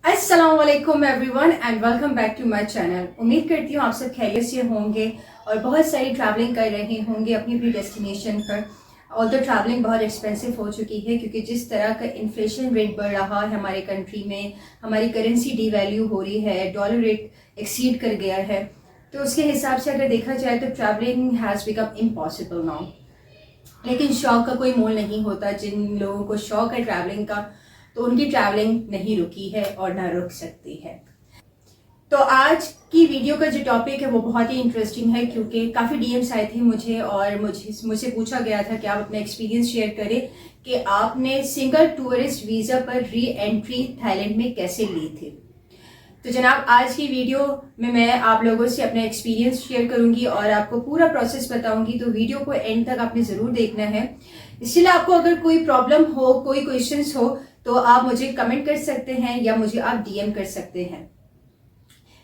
अस्सलामुअलैकुम everyone and welcome back to my channel. उम्मीद करती हूँ आप सब खैरियत से होंगे और बहुत सारी ट्रैवलिंग कर रहे होंगे अपनी अपनी डेस्टिनेशन पर। और तो ट्रैवलिंग बहुत एक्सपेंसिव हो चुकी है क्योंकि जिस तरह का इन्फ्लेशन रेट बढ़ रहा है हमारे कंट्री में, हमारी करेंसी डीवैल्यू हो रही है, डॉलर रेट एक्सीड कर गया है, तो उसके हिसाब से अगर देखा जाए तो travelling has become impossible now. लेकिन शौक का कोई मोल नहीं होता। जिन लोगों को शौक है ट्रैवलिंग का तो उनकी ट्रैवलिंग नहीं रुकी है और ना रुक सकती है। तो आज की वीडियो का जो टॉपिक है वो बहुत ही इंटरेस्टिंग है क्योंकि काफ़ी डीएम्स आए थे मुझे और मुझसे पूछा गया था कि आप अपना एक्सपीरियंस शेयर करें कि आपने सिंगल टूरिस्ट वीज़ा पर री एंट्री थाईलैंड में कैसे ली थी। तो जनाब आज की वीडियो में मैं आप लोगों से अपना एक्सपीरियंस शेयर करूंगी और आपको पूरा प्रोसेस बताऊंगी, तो वीडियो को एंड तक आपने ज़रूर देखना है। इसलिए आपको अगर कोई प्रॉब्लम हो, कोई क्वेश्चंस हो तो आप मुझे कमेंट कर सकते हैं या मुझे आप डीएम कर सकते हैं।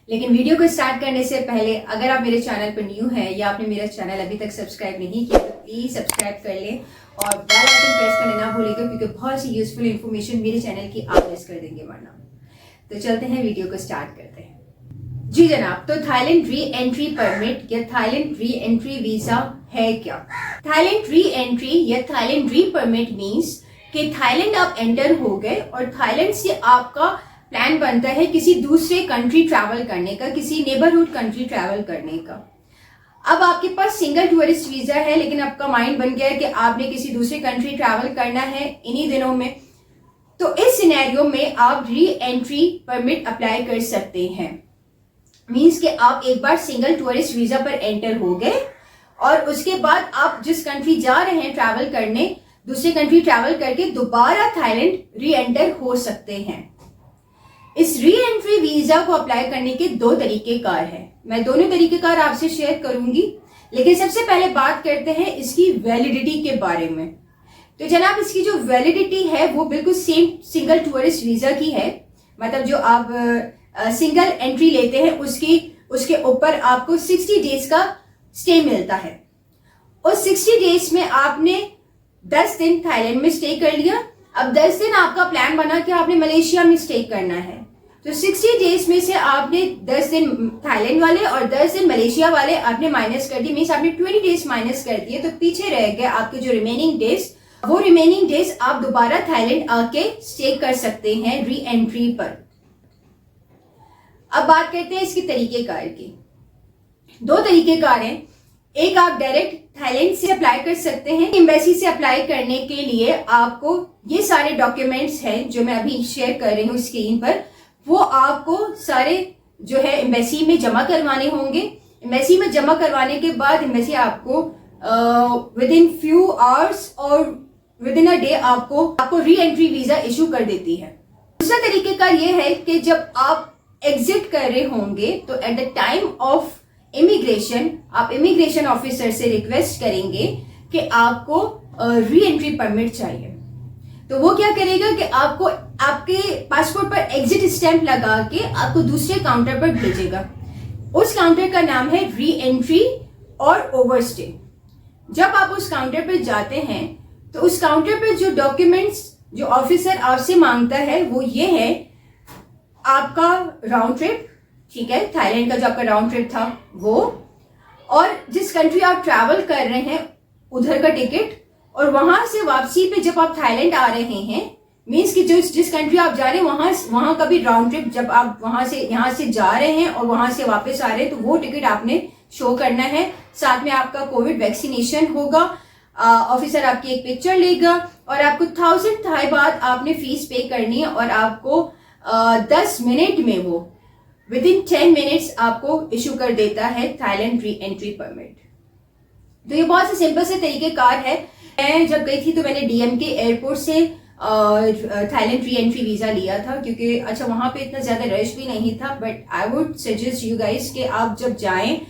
लेकिन वीडियो को स्टार्ट करने से पहले अगर आप मेरे चैनल पर न्यू हैं या आपने मेरा चैनल अभी तक सब्सक्राइब नहीं किया तो प्लीज़ सब्सक्राइब कर लें और बेल आइकन प्रेस करना ना भूलिएगा क्योंकि बहुत सी यूजफुल इन्फॉर्मेशन मेरे चैनल की आप मिस कर देंगे वरना। तो चलते हैं, वीडियो को स्टार्ट करते हैं। जी जनाब, तो थाईलैंड री एंट्री परमिट या थाईलैंड री एंट्री वीजा है क्या? थाईलैंड री एंट्री या थाईलैंड री परमिट मीन्स कि थाईलैंड आप एंटर हो गए और थाईलैंड से आपका प्लान बनता है किसी दूसरे कंट्री ट्रैवल करने का, किसी नेबरहुड कंट्री ट्रैवल करने का। अब आपके पास सिंगल टूरिस्ट वीजा है लेकिन आपका माइंड बन गया है कि आपने किसी दूसरे कंट्री ट्रैवल करना है इन्हीं दिनों में, तो इस सिनेरियो में आप री एंट्री परमिट अप्लाई कर सकते हैं। मींस कि आप एक बार सिंगल टूरिस्ट वीजा पर एंटर हो गए और उसके बाद आप जिस कंट्री जा रहे हैं ट्रैवल करने, दूसरे कंट्री ट्रैवल करके दोबारा थाईलैंड री एंटर हो सकते हैं। इस री एंट्री वीजा को अप्लाई करने के दो तरीकेकार हैं। मैं दोनों तरीकेकार आपसे शेयर करूंगी, लेकिन सबसे पहले बात करते हैं इसकी वैलिडिटी के बारे में। तो जनाब इसकी जो वैलिडिटी है वो बिल्कुल सेम सिंगल टूरिस्ट वीजा की है। मतलब जो आप सिंगल एंट्री लेते हैं उसके ऊपर आपको 60 डेज का स्टे मिलता है। उस 60 डेज में आपने 10 दिन थाईलैंड में स्टे कर लिया। अब 10 दिन आपका प्लान बना कि आपने मलेशिया में स्टे करना है, तो 60 डेज में से आपने 10 दिन थाईलैंड वाले और 10 दिन मलेशिया वाले आपने माइनस कर दिए। मीन्स आपने 20 डेज माइनस कर दिए, तो पीछे रह गए आपके जो रिमेनिंग डेज। वो रिमेनिंग डेज आप दोबारा थाईलैंड आके स्टे कर सकते हैं री एंट्री पर। अब बात करते हैं इसके तरीकेकार की। दो तरीकेकार हैं। एक, आप डायरेक्ट थाईलैंड से अप्लाई कर सकते हैं। एम्बेसी से अप्लाई करने के लिए आपको ये सारे डॉक्यूमेंट्स हैं जो मैं अभी शेयर कर रही हूँ स्क्रीन पर, वो आपको सारे जो है एम्बेसी में जमा करवाने होंगे। एम्बेसी में जमा करवाने के बाद एम्बेसी आपको विद इन फ्यू आवर्स और विद इन अ डे आपको री एंट्री वीजा इशू कर देती है। दूसरा तरीकेकार ये है कि जब आप एग्जिट कर रहे होंगे तो at the time of immigration आप इमिग्रेशन ऑफिसर से रिक्वेस्ट करेंगे कि आपको री एंट्री परमिट चाहिए। तो वो क्या करेगा कि आपको आपके पासपोर्ट पर एग्जिट स्टैंप लगा के आपको दूसरे काउंटर पर भेजेगा। उस काउंटर का नाम है री एंट्री और ओवरस्टे। जब आप उस काउंटर पर जाते हैं तो उस काउंटर पर जो डॉक्यूमेंट्स जो ऑफिसर आपसे मांगता है वो ये है, आपका राउंड ट्रिप, ठीक है, थाईलैंड का जो आपका राउंड ट्रिप था वो, और जिस कंट्री आप ट्रैवल कर रहे हैं उधर का टिकट, और वहां से वापसी पे जब आप थाईलैंड आ रहे हैं, मीन्स कि जिस कंट्री आप जा रहे हैं वहां का भी राउंड ट्रिप, जब आप यहाँ से जा रहे हैं और वहां से वापस आ रहे हैं तो वो टिकट आपने शो करना है। साथ में आपका कोविड वैक्सीनेशन होगा। ऑफिसर आपकी एक पिक्चर लेगा और आपको 1000 थाई बात आपने फीस पे करनी है और आपको 10 मिनट में वो विद इन 10 मिनट्स आपको इशू कर देता है थाईलैंड री एंट्री परमिट। तो ये बहुत से सिंपल से तरीकेकार है। मैं जब गई थी तो मैंने डीएमके एयरपोर्ट से थाईलैंड री एंट्री वीजा लिया था क्योंकि अच्छा वहां पे इतना ज्यादा रश भी नहीं था। But I would suggest you guys कि आप जब जाएं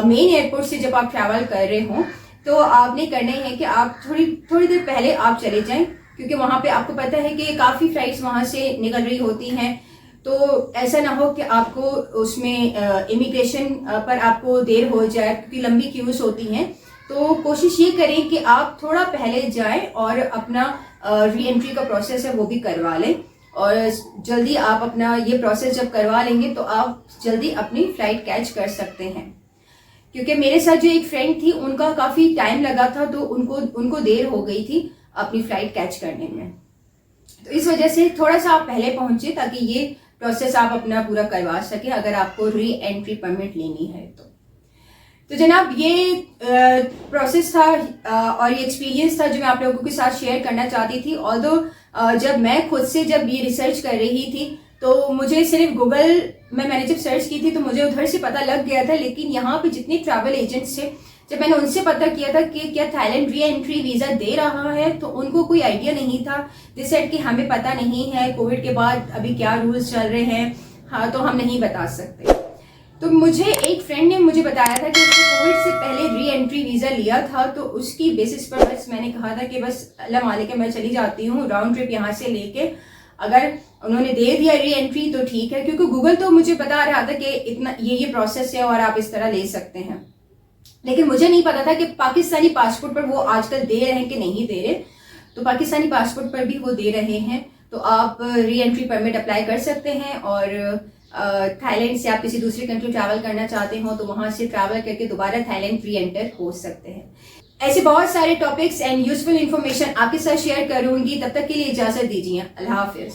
मेन एयरपोर्ट से जब आप ट्रैवल कर रहे हो तो आपने करना है कि आप थोड़ी देर पहले आप चले जाएं क्योंकि वहां पे आपको पता है कि काफी फ्लाइट्स वहां से निकल रही होती हैं। तो ऐसा ना हो कि आपको उसमें इमिग्रेशन पर आपको देर हो जाए क्योंकि लंबी क्यूज होती हैं। तो कोशिश ये करें कि आप थोड़ा पहले जाएं और अपना री एंट्री का प्रोसेस है वो भी करवा लें। और जल्दी आप अपना ये प्रोसेस जब करवा लेंगे तो आप जल्दी अपनी फ्लाइट कैच कर सकते हैं। क्योंकि मेरे साथ जो एक फ्रेंड थी उनका काफ़ी टाइम लगा था, तो उनको देर हो गई थी अपनी फ्लाइट कैच करने में। तो इस वजह से थोड़ा सा आप पहले पहुंचे ताकि ये प्रोसेस आप अपना पूरा करवा सके अगर आपको री एंट्री परमिट लेनी है तो जनाब ये प्रोसेस था और ये एक्सपीरियंस था जो मैं आप लोगों के साथ शेयर करना चाहती थी। ऑल्दो जब मैं खुद से जब ये रिसर्च कर रही थी तो मुझे सिर्फ गूगल में मैंने जब सर्च की थी तो मुझे उधर से पता लग गया था, लेकिन यहाँ पे जितने ट्रैवल एजेंट्स थे जब मैंने उनसे पता किया था कि क्या थाईलैंड री एंट्री वीजा दे रहा है तो उनको कोई आइडिया नहीं था। दे सेड कि हमें पता नहीं है, कोविड के बाद अभी क्या रूल्स चल रहे हैं, हाँ तो हम नहीं बता सकते। तो मुझे एक फ्रेंड ने मुझे बताया था कि उसने कोविड से पहले री एंट्री वीजा लिया था, तो उसकी बेसिस पर बस मैंने कहा था कि बस अल्लाह मालिक मैं चली जाती हूँ राउंड ट्रिप यहाँ से लेके। अगर उन्होंने दे दिया री एंट्री तो ठीक है, क्योंकि गूगल तो मुझे बता रहा था कि इतना ये प्रोसेस है और आप इस तरह ले सकते हैं, लेकिन मुझे नहीं पता था कि पाकिस्तानी पासपोर्ट पर वो आजकल दे रहे हैं कि नहीं दे रहे। तो पाकिस्तानी पासपोर्ट पर भी वो दे रहे हैं, तो आप री एंट्री परमिट अप्लाई कर सकते हैं। और थाईलैंड से आप किसी दूसरी कंट्री ट्रैवल करना चाहते हो तो वहां से ट्रैवल करके दोबारा थाईलैंड री एंटर हो सकते हैं। ऐसे बहुत सारे टॉपिक्स एंड यूजफुल इंफॉर्मेशन आपके साथ शेयर करूंगी, तब तक के लिए इजाजत दीजिए। अल्लाह हाफिज।